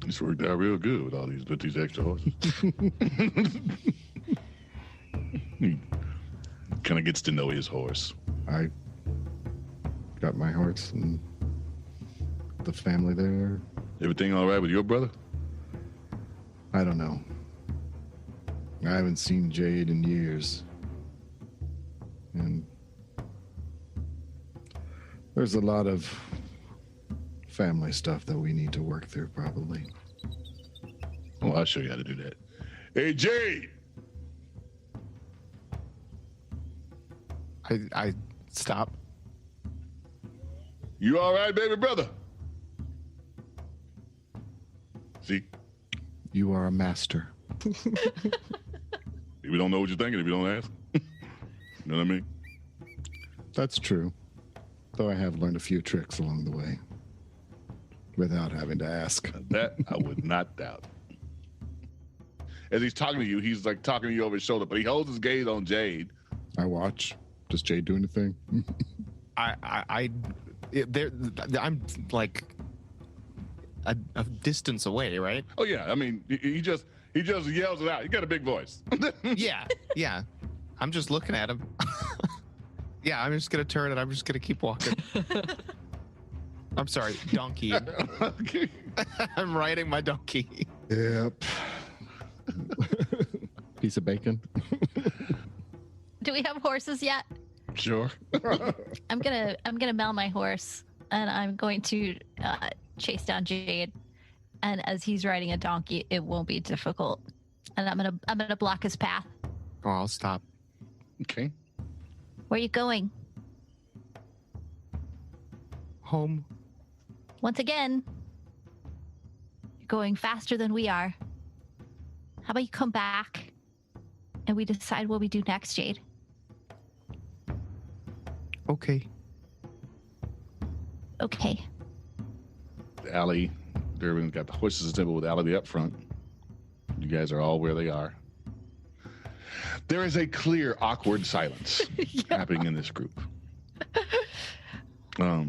[SPEAKER 1] This worked out real good with these extra horses. He kind of gets to know his horse.
[SPEAKER 2] I got my horse and the family there.
[SPEAKER 1] Everything all right with your brother?
[SPEAKER 2] I don't know. I haven't seen Jade in years. And there's a lot of family stuff that we need to work through, probably.
[SPEAKER 1] Oh, I'll show you how to do that. Hey, Jade!
[SPEAKER 5] I stop.
[SPEAKER 1] You all right, baby brother? See?
[SPEAKER 2] You are a master.
[SPEAKER 1] We don't know what you're thinking if you don't ask. You know what I mean?
[SPEAKER 2] That's true. Though I have learned a few tricks along the way. Without having to ask.
[SPEAKER 1] That I would not doubt. As he's talking to you, he's like talking to you over his shoulder, but he holds his gaze on Jade.
[SPEAKER 2] I watch. Does Jade do anything?
[SPEAKER 5] I'm like a distance away, right?
[SPEAKER 1] Oh yeah, I mean, he just yells it out. He got a big voice.
[SPEAKER 5] Yeah. I'm just looking at him. Yeah, I'm just gonna turn and I'm just gonna keep walking. I'm sorry, donkey.
[SPEAKER 1] Okay.
[SPEAKER 5] I'm riding my donkey.
[SPEAKER 2] Yep. Piece of bacon.
[SPEAKER 4] Do we have horses yet?
[SPEAKER 1] Sure.
[SPEAKER 4] I'm gonna mount my horse and I'm going to chase down Jade. And as he's riding a donkey, it won't be difficult. And I'm gonna block his path.
[SPEAKER 5] Oh, I'll stop.
[SPEAKER 1] Okay.
[SPEAKER 4] Where are you going?
[SPEAKER 5] Home.
[SPEAKER 4] Once again, you're going faster than we are. How about you come back and we decide what we do next, Jade?
[SPEAKER 5] Okay.
[SPEAKER 4] Okay.
[SPEAKER 1] Allie, Durbin's got the horses assembled with Allie up front. You guys are all where they are. There is a clear, awkward silence happening in this group.
[SPEAKER 2] I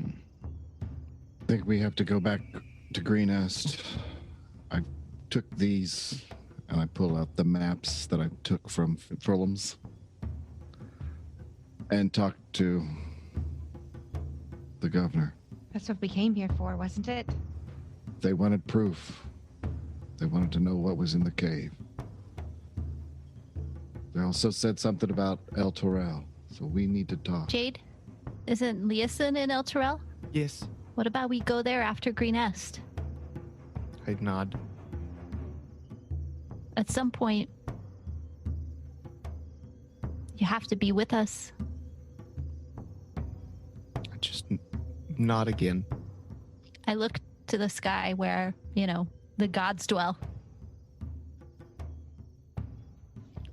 [SPEAKER 2] think we have to go back to Greenest. I took these and I pull out the maps that I took from Fulham's and talked to The governor.
[SPEAKER 3] That's what we came here for, wasn't it?
[SPEAKER 2] They wanted proof. They wanted to know what was in the cave. They also said something about El Torel, so we need to talk.
[SPEAKER 4] Jade, isn't Leeson in El Terrell?
[SPEAKER 5] Yes.
[SPEAKER 4] What about we go there after Green Est?
[SPEAKER 5] I nod.
[SPEAKER 4] At some point, you have to be with us.
[SPEAKER 5] I just nod again.
[SPEAKER 4] I look to the sky where, the gods dwell.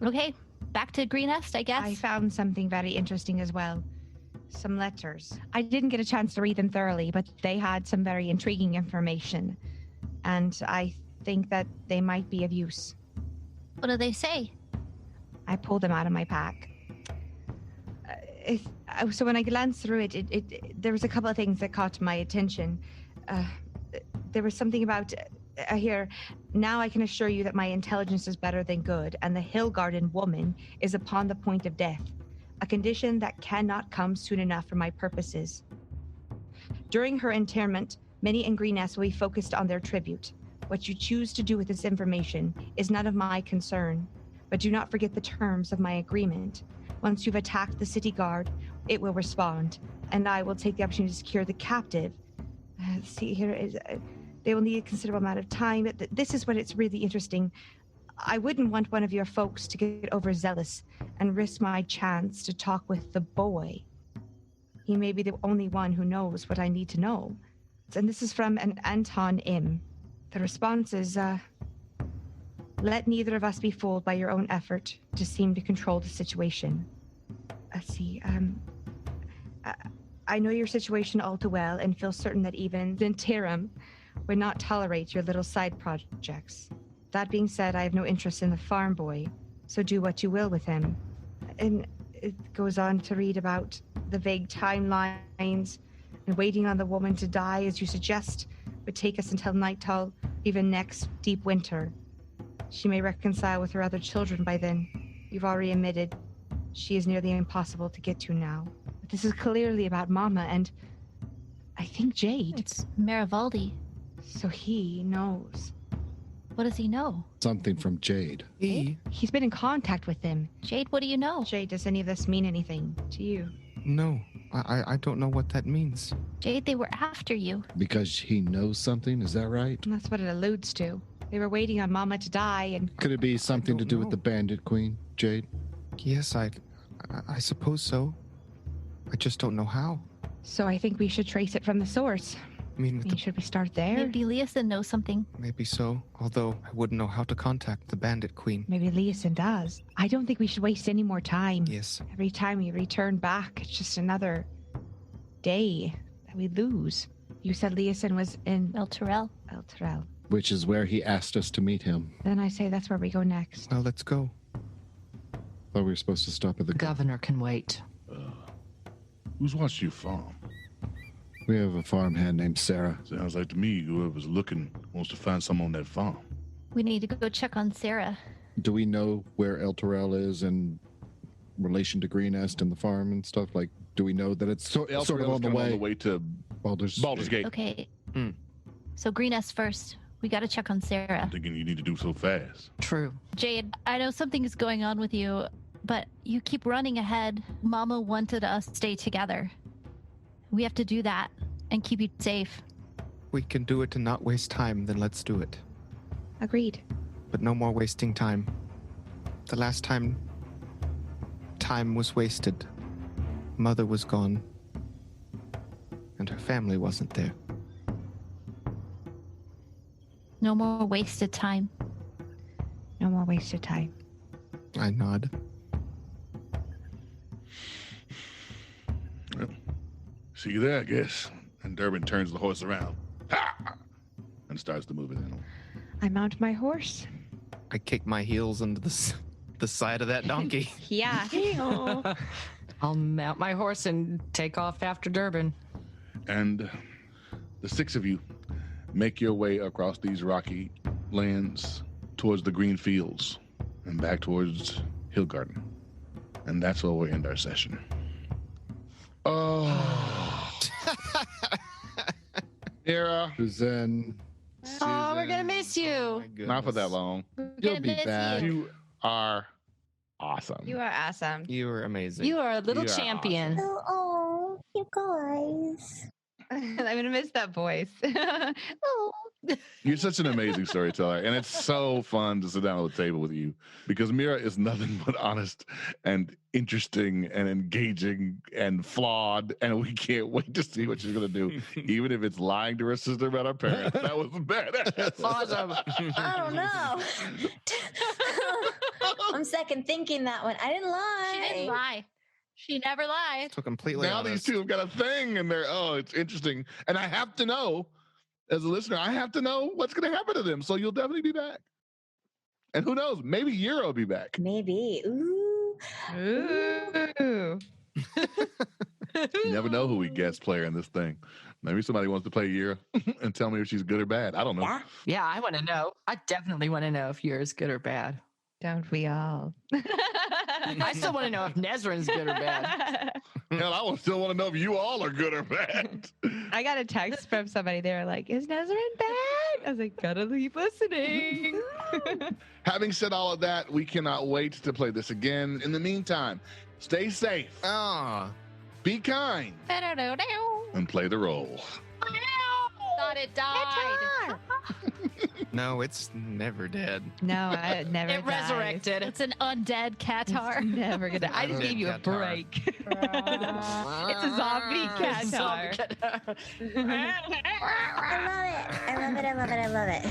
[SPEAKER 4] Okay, back to Green Est, I guess.
[SPEAKER 3] I found something very interesting as well. Some letters. I didn't get a chance to read them thoroughly, but they had some very intriguing information. And I think that they might be of use.
[SPEAKER 4] What do they say?
[SPEAKER 3] I pulled them out of my pack. So when I glanced through it, there was a couple of things that caught my attention. There was something about here. Now I can assure you that my intelligence is better than good, and the Hillgarden woman is upon the point of death, a condition that cannot come soon enough for my purposes. During her interment, many in Green Est will be focused on their tribute. What you choose to do with this information is none of my concern, but do not forget the terms of my agreement. Once you've attacked the city guard, it will respond, and I will take the opportunity to secure the captive. See, here is... they will need a considerable amount of time. This is when it's really interesting. I wouldn't want one of your folks to get overzealous and risk my chance to talk with the boy. He may be the only one who knows what I need to know. And this is from an Anton M. The response is, let neither of us be fooled by your own effort to seem to control the situation. I know your situation all too well and feel certain that even Zentirum would not tolerate your little side projects. That being said, I have no interest in the farm boy, so do what you will with him. And it goes on to read about the vague timelines and waiting on the woman to die, as you suggest, would take us until Nighthall, even next deep winter. She may reconcile with her other children by then. You've already admitted she is nearly impossible to get to now. But this is clearly about Mama and I think Jade.
[SPEAKER 4] It's Marivaldi.
[SPEAKER 3] So he knows.
[SPEAKER 4] What does he know?
[SPEAKER 2] Something from Jade.
[SPEAKER 3] He's been in contact with them.
[SPEAKER 4] Jade, what do you know?
[SPEAKER 3] Jade, does any of this mean anything to you?
[SPEAKER 5] No, I don't know what that means.
[SPEAKER 4] Jade, they were after you.
[SPEAKER 2] Because he knows something, is that right?
[SPEAKER 3] And that's what it alludes to. They were waiting on Mama to die and...
[SPEAKER 2] Could it be something to
[SPEAKER 5] don't
[SPEAKER 2] do with
[SPEAKER 5] know.
[SPEAKER 2] the Bandit Queen, Jade?
[SPEAKER 5] Yes, I suppose so. I just don't know how.
[SPEAKER 3] So I think we should trace it from the source.
[SPEAKER 5] I mean, with the,
[SPEAKER 3] Should we start there?
[SPEAKER 4] Maybe Leeson knows something.
[SPEAKER 5] maybe so. Although I wouldn't know how to contact the Bandit Queen.
[SPEAKER 3] Maybe Leeson does. I don't think we should waste any more time.
[SPEAKER 5] Yes.
[SPEAKER 3] Every time we return back, it's just another day that we lose. You said Leeson was in
[SPEAKER 4] El Terrell.
[SPEAKER 3] El Terrell.
[SPEAKER 2] Which is where he asked us to meet him.
[SPEAKER 3] Then I say that's where we go next.
[SPEAKER 5] Well, let's go.
[SPEAKER 2] Thought we were supposed to stop at the...
[SPEAKER 6] The governor can wait.
[SPEAKER 1] Who's watched you farm?
[SPEAKER 2] We have a farmhand named Sarah.
[SPEAKER 1] Sounds like to me whoever's looking wants to find some on that farm.
[SPEAKER 4] We need to go check on Sarah.
[SPEAKER 2] Do we know where El Torel is in relation to Green Est and the farm and stuff? Like, do we know that it's sort of on the way
[SPEAKER 1] to
[SPEAKER 2] Baldur's
[SPEAKER 1] Gate.
[SPEAKER 4] Okay.
[SPEAKER 5] Hmm.
[SPEAKER 4] So Green Est first. We got to check on Sarah.
[SPEAKER 1] I'm thinking you need to do so fast.
[SPEAKER 6] True.
[SPEAKER 4] Jade, I know something is going on with you, but you keep running ahead. Mama wanted us to stay together. We have to do that and keep you safe.
[SPEAKER 5] We can do it and not waste time, then let's do it.
[SPEAKER 3] Agreed.
[SPEAKER 5] But no more wasting time. The last time was wasted. Mother was gone. And her family wasn't there.
[SPEAKER 4] No more wasted time.
[SPEAKER 3] No more wasted time.
[SPEAKER 5] I nod.
[SPEAKER 1] Well, see you there, I guess. And Durbin turns the horse around. Ha! And starts to move it in.
[SPEAKER 3] I mount my horse.
[SPEAKER 5] I kick my heels into the side of that donkey.
[SPEAKER 3] Yeah.
[SPEAKER 6] I'll mount my horse and take off after Durbin.
[SPEAKER 1] And the six of you make your way across these rocky lands towards the green fields and back towards Hillgarden. And that's where we'll end our session. Oh. Mira,
[SPEAKER 2] Susan,
[SPEAKER 6] Oh, we're gonna miss you.
[SPEAKER 5] Oh my
[SPEAKER 1] not for that
[SPEAKER 5] goodness.
[SPEAKER 1] long.
[SPEAKER 4] We're
[SPEAKER 2] you'll
[SPEAKER 4] gonna
[SPEAKER 2] be
[SPEAKER 4] miss
[SPEAKER 2] back.
[SPEAKER 4] you.
[SPEAKER 1] You are awesome.
[SPEAKER 3] You are awesome.
[SPEAKER 5] You were amazing.
[SPEAKER 6] You are a little
[SPEAKER 1] You are
[SPEAKER 6] champion.
[SPEAKER 7] Oh, you guys.
[SPEAKER 3] I'm gonna miss that voice. Oh.
[SPEAKER 1] You're such an amazing storyteller, and it's so fun to sit down at the table with you because Mira is nothing but honest and interesting and engaging and flawed, and we can't wait to see what she's gonna do, even if it's lying to her sister about her parents. That was badass.
[SPEAKER 6] Awesome.
[SPEAKER 7] I don't know. I'm second thinking that one. I didn't lie.
[SPEAKER 4] She didn't lie. She never lied.
[SPEAKER 5] So completely
[SPEAKER 1] Now
[SPEAKER 5] honest.
[SPEAKER 1] these two have got a thing, and they're it's interesting, and I have to know. As a listener, I have to know what's going to happen to them. So you'll definitely be back. And who knows? Maybe Yera will be back.
[SPEAKER 7] Maybe. Ooh.
[SPEAKER 3] Ooh.
[SPEAKER 1] You never know who we guest player in this thing. Maybe somebody wants to play Yera and tell me if she's good or bad. I don't know.
[SPEAKER 7] Yeah.
[SPEAKER 6] Yeah, I want to know. I definitely want to know if you're as good or bad.
[SPEAKER 3] Don't we all?
[SPEAKER 6] I still want to know if Nesrin's good or bad.
[SPEAKER 1] Hell, I will still want to know if you all are good or bad.
[SPEAKER 3] I got a text from somebody. They were like, "Is Nesrin bad?" I was like, "Gotta keep listening."
[SPEAKER 1] Having said all of that, we cannot wait to play this again. In the meantime, stay safe,
[SPEAKER 5] Oh,
[SPEAKER 1] be kind, and play the role.
[SPEAKER 4] Thought it died.
[SPEAKER 5] no, it's never dead.
[SPEAKER 3] No, it never.
[SPEAKER 6] It
[SPEAKER 3] dies.
[SPEAKER 6] resurrected.
[SPEAKER 4] It's an undead Qatar.
[SPEAKER 3] It's never gonna. I just
[SPEAKER 5] Undead
[SPEAKER 3] gave you a
[SPEAKER 5] Qatar.
[SPEAKER 3] break. It's a zombie Qatar.
[SPEAKER 7] I love it. I love it. I love it. I love it.